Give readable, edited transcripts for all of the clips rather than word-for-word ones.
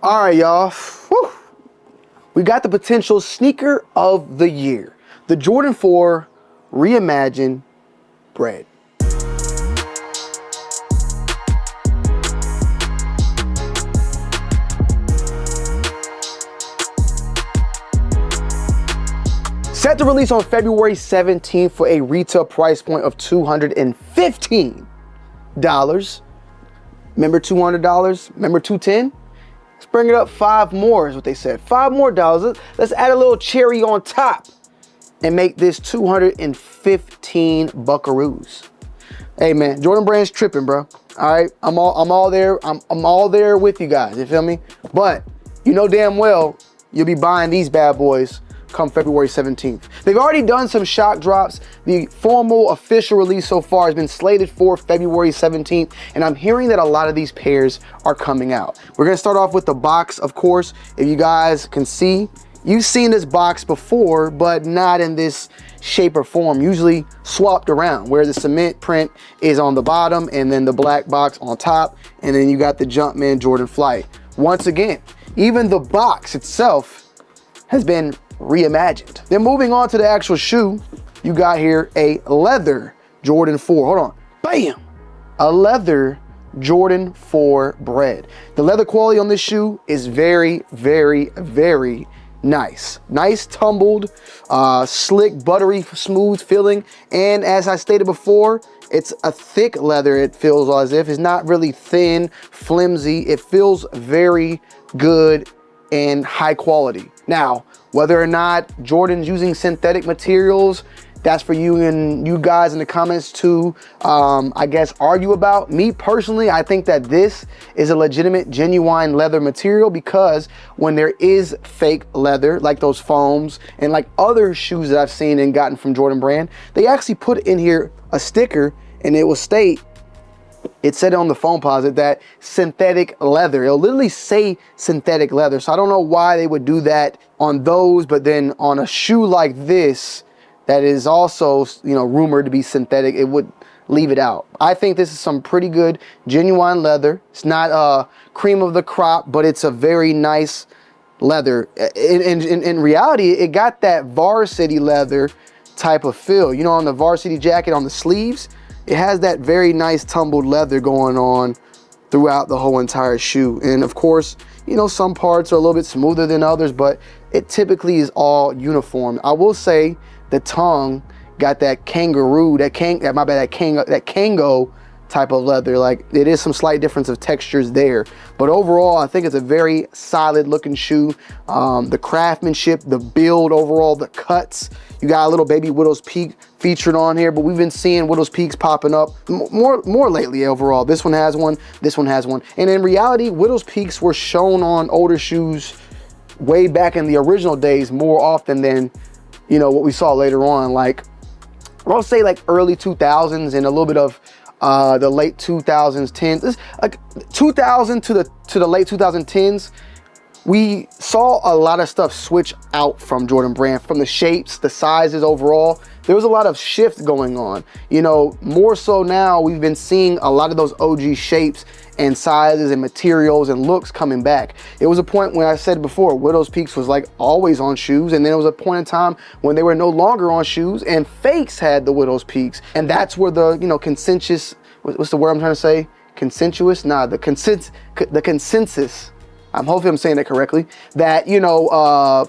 All right, y'all. Whew. We got the potential sneaker of the year. The Jordan 4 Reimagined Bred. Set to release on February 17th for a retail price point of $215. Remember $200? Remember $210? Let's bring it up 5 more is what they said. $5 more. Let's add a little cherry on top and make this 215 buckaroos. Hey man, Jordan Brand's tripping, bro. All right, I'm all there. I'm all there with you guys. You feel me? But you know damn well you'll be buying these bad boys come February 17th. They've already done some shock drops. The formal official release so far has been slated for February 17th, and I'm hearing that a lot of these pairs are coming out. We're gonna start off with the box, of course. If you guys can see, you've seen this box before, but not in this shape or form, usually swapped around, where the cement print is on the bottom and then the black box on top, and then you got the Jumpman Jordan Flight. Once again, even the box itself has been reimagined. Then moving on to the actual shoe, you got here a leather Jordan 4. Hold on. Bam! A leather Jordan 4 Bred. The leather quality on this shoe is very, very, very nice. Nice tumbled, slick, buttery, smooth feeling. And as I stated before, it's a thick leather. It feels as if it's not really thin, flimsy. It feels very good and high quality. Now, whether or not Jordan's using synthetic materials, that's for you and you guys in the comments to, I guess, argue about. Me personally, I think that this is a legitimate, genuine leather material, because when there is fake leather, like those foams and like other shoes that I've seen and gotten from Jordan Brand, they actually put in here a sticker and it will state, it said on the foam posit that synthetic leather. It'll literally say synthetic leather. So I don't know why they would do that on those, but then on a shoe like this, that is also, you know, rumored to be synthetic, it would leave it out. I think this is some pretty good, genuine leather. It's not cream of the crop, but it's a very nice leather. In reality, it got that varsity leather type of feel. You know, on the varsity jacket, on the sleeves, it has that very nice tumbled leather going on throughout the whole entire shoe. And of course, you know, some parts are a little bit smoother than others, but it typically is all uniform. I will say the tongue got that kangaroo, that kango type of leather. Like, it is some slight difference of textures there, but overall I think it's a very solid looking shoe. The craftsmanship, the build overall, the cuts, you got a little baby widow's peak featured on here, but we've been seeing widow's peaks popping up more lately. Overall, this one has one, this one has one, and in reality widow's peaks were shown on older shoes way back in the original days more often than, you know, what we saw later on. Like, I'll say like early 2000s and a little bit of the late 2000s, 10s. This, like 2000 to the late 2010s, we saw a lot of stuff switch out from Jordan Brand, from the shapes, the sizes overall. There was a lot of shift going on. You know, more so now we've been seeing a lot of those OG shapes and sizes and materials and looks coming back. It was a point when I said before, widow's peaks was like always on shoes, and then it was a point in time when they were no longer on shoes and fakes had the widow's peaks. And that's where the, you know, consensus, what's the word I'm trying to say? Consensuous? Nah, the consensus, hopefully I'm saying that correctly, that, you know,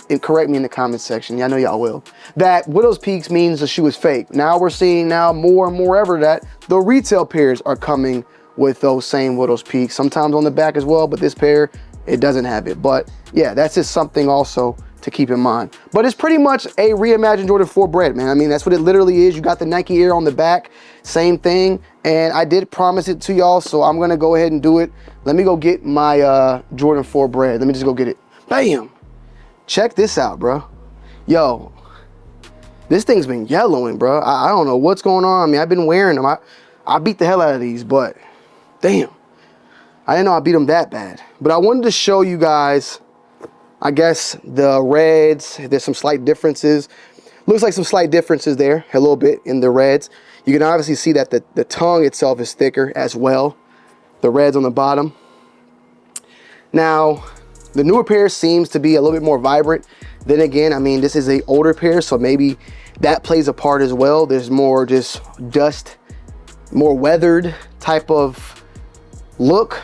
and correct me in the comments section, yeah, I know y'all will, that widow's peaks means the shoe is fake. Now we're seeing now more and more ever that the retail pairs are coming with those same widow's peaks, sometimes on the back as well, but this pair, it doesn't have it. But yeah, that's just something also to keep in mind. But it's pretty much a reimagined Jordan 4 Bred, man. I mean, that's what it literally is. You got the Nike Air on the back, same thing, and I did promise it to y'all, so I'm gonna go ahead and do it. Let me go get my Jordan 4 Bred. Let me just go get it. Bam! Check this out, bro. Yo, this thing's been yellowing, bro. I don't know what's going on. I mean, I've been wearing them. I beat the hell out of these, but damn, I didn't know I beat them that bad. But I wanted to show you guys, I guess, the reds. There's some slight differences. Looks like some slight differences there, a little bit in the reds. You can obviously see that the tongue itself is thicker as well. The reds on the bottom. Now, the newer pair seems to be a little bit more vibrant. Then again, I mean, this is a older pair, so maybe that plays a part as well. There's more just dust, more weathered type of look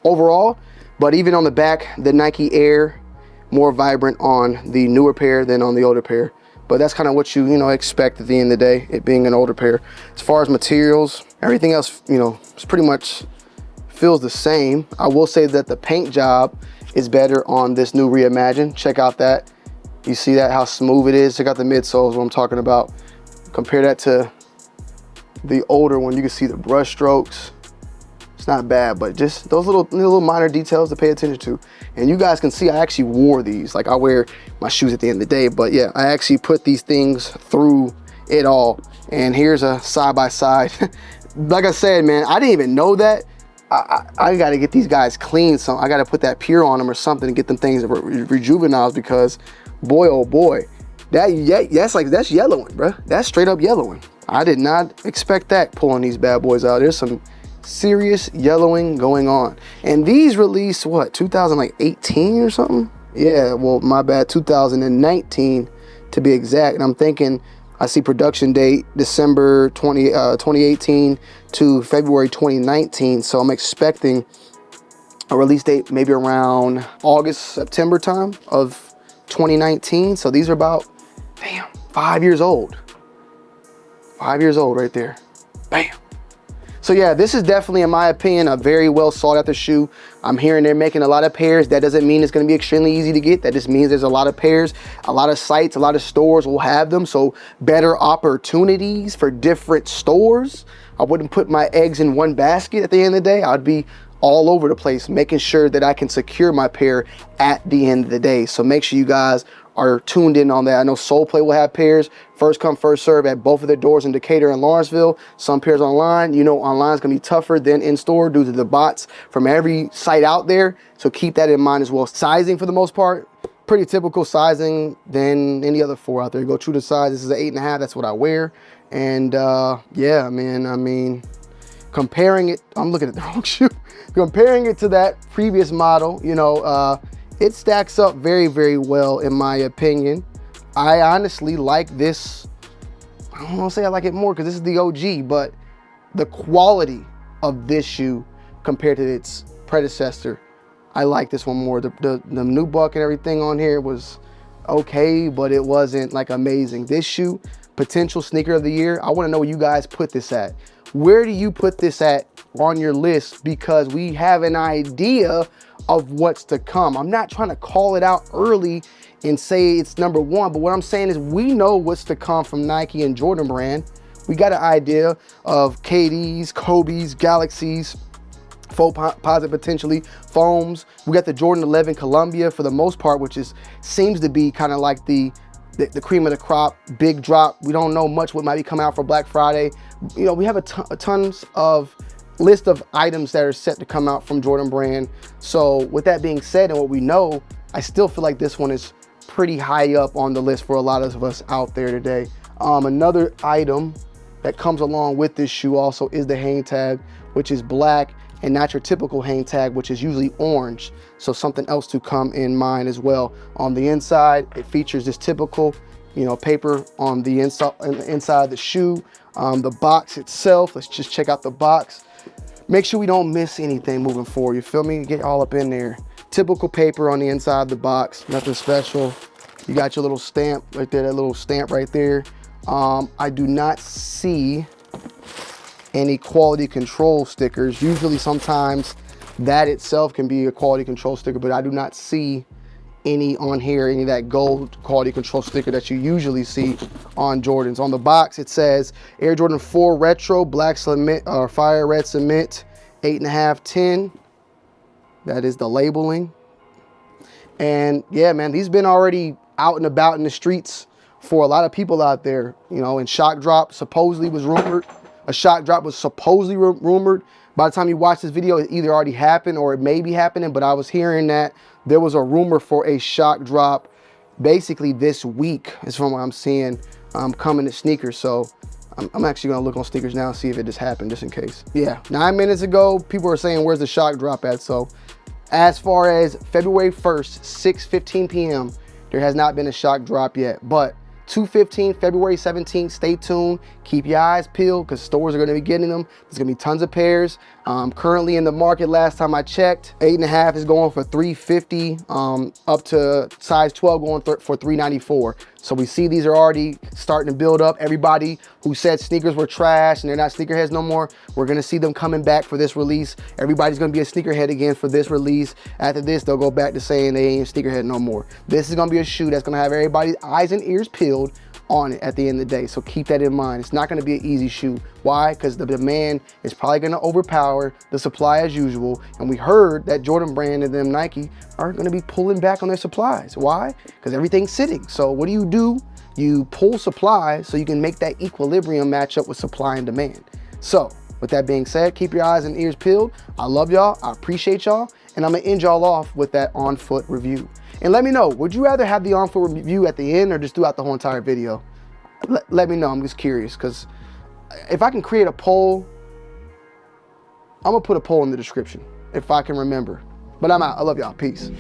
overall. But even on the back, the Nike Air, more vibrant on the newer pair than on the older pair. But that's kind of what you expect at the end of the day, it being an older pair. As far as materials, everything else, it's pretty much feels the same. I will say that the paint job is better on this new Reimagined. Check out that. You see that, how smooth it is. Check out the midsoles, what I'm talking about. Compare that to the older one. You can see the brush strokes. It's not bad, but just those little minor details to pay attention to. And you guys can see I actually wore these. Like, I wear my shoes at the end of the day, but yeah, I actually put these things through it all. And here's a side-by-side. Like I said, man, I didn't even know that. I got to get these guys clean. So I got to put that pure on them or something to get them things rejuvenized, because boy, oh boy, that's yellowing, bro. That's straight up yellowing. I did not expect that pulling these bad boys out. There's some serious yellowing going on. And these released, what, 2018 or something? Yeah, well, my bad, 2019 to be exact. And I'm thinking, I see production date December 2018 to February 2019. So I'm expecting a release date maybe around August, September time of 2019. So these are about, damn, 5 years old. 5 years old right there. Bam. So yeah, this is definitely, in my opinion, a very well sought after shoe. I'm hearing they're making a lot of pairs. That doesn't mean it's going to be extremely easy to get. That just means there's a lot of pairs, a lot of sites, a lot of stores will have them. So better opportunities for different stores. I wouldn't put my eggs in one basket at the end of the day. I'd be all over the place, making sure that I can secure my pair at the end of the day. So make sure you guys are tuned in on that. I know Soul Play will have pairs, first come, first serve at both of their doors in Decatur and Lawrenceville. Some pairs online. Online is gonna be tougher than in store due to the bots from every site out there. So keep that in mind as well. Sizing, for the most part, pretty typical sizing than any other four out there. Go true to size. This is an 8.5. That's what I wear. And yeah, man, I mean, comparing it, I'm looking at the wrong shoe. Comparing it to that previous model, it stacks up very, very well in my opinion. I honestly like this. I don't want to say I like it more because this is the OG, but the quality of this shoe compared to its predecessor, I like this one more. The nubuck and everything on here was okay, but it wasn't like amazing. This shoe, potential sneaker of the year. I want to know where you guys put this at. Where do you put this at on your list? Because we have an idea of what's to come. I'm not trying to call it out early and say it's number one, but what I'm saying is we know what's to come from Nike and Jordan brand. We got an idea of KDs, Kobe's, Galaxies, faux posit potentially, foams. We got the Jordan 11 Columbia for the most part, which seems to be kind of like the cream of the crop, big drop. We don't know much what might be coming out for Black Friday. We have a tons of list of items that are set to come out from Jordan brand. So with that being said, and what we know, I still feel like this one is pretty high up on the list for a lot of us out there today. Another item that comes along with this shoe also is the hang tag, which is black and not your typical hang tag, which is usually orange. So something else to come in mind as well. On the inside, it features this typical, paper on the inside of the shoe. The box itself, let's just check out the box. Make sure we don't miss anything moving forward. You feel me? Get all up in there. Typical paper on the inside of the box, nothing special. You got your little stamp right there, that little stamp right there. I do not see any quality control stickers. Usually sometimes that itself can be a quality control sticker, but I do not see any on here, any of that gold quality control sticker that you usually see on Jordans. On the box, it says Air Jordan 4 Retro, black cement, or fire red cement, 8.5, 10. That is the labeling. And yeah, man, these been already out and about in the streets for a lot of people out there. And shock drop supposedly was rumored. A shock drop was supposedly rumored. By the time you watch this video, it either already happened or it may be happening, but I was hearing that there was a rumor for a shock drop basically this week, is from what I'm seeing, coming to sneakers. So I'm actually gonna look on sneakers now and see if it just happened, just in case. Yeah, 9 minutes ago, people were saying, where's the shock drop at? So As far as February 1st, 6:15 p.m., there has not been a shock drop yet, but 2/15, February 17th, stay tuned. Keep your eyes peeled because stores are going to be getting them. There's going to be tons of pairs. Currently in the market, last time I checked, 8.5 is going for $350, up to size 12 going for $394. So we see these are already starting to build up. Everybody who said sneakers were trash and they're not sneakerheads no more, we're going to see them coming back for this release. Everybody's going to be a sneakerhead again for this release. After this, they'll go back to saying they ain't sneakerhead no more. This is going to be a shoe that's going to have everybody's eyes and ears peeled on it at the end of the day. So keep that in mind. It's not going to be an easy shoe. Why? Because the demand is probably going to overpower the supply as usual. And we heard that Jordan Brand and them Nike are going to be pulling back on their supplies. Why? Because everything's sitting. So what do? You pull supply so you can make that equilibrium match up with supply and demand. So with that being said, keep your eyes and ears peeled. I love y'all. I appreciate y'all. And I'm going to end y'all off with that on foot review. And let me know, would you rather have the on foot review at the end or just throughout the whole entire video? Let me know. I'm just curious, because if I can create a poll, I'm going to put a poll in the description if I can remember. But I'm out. I love y'all. Peace.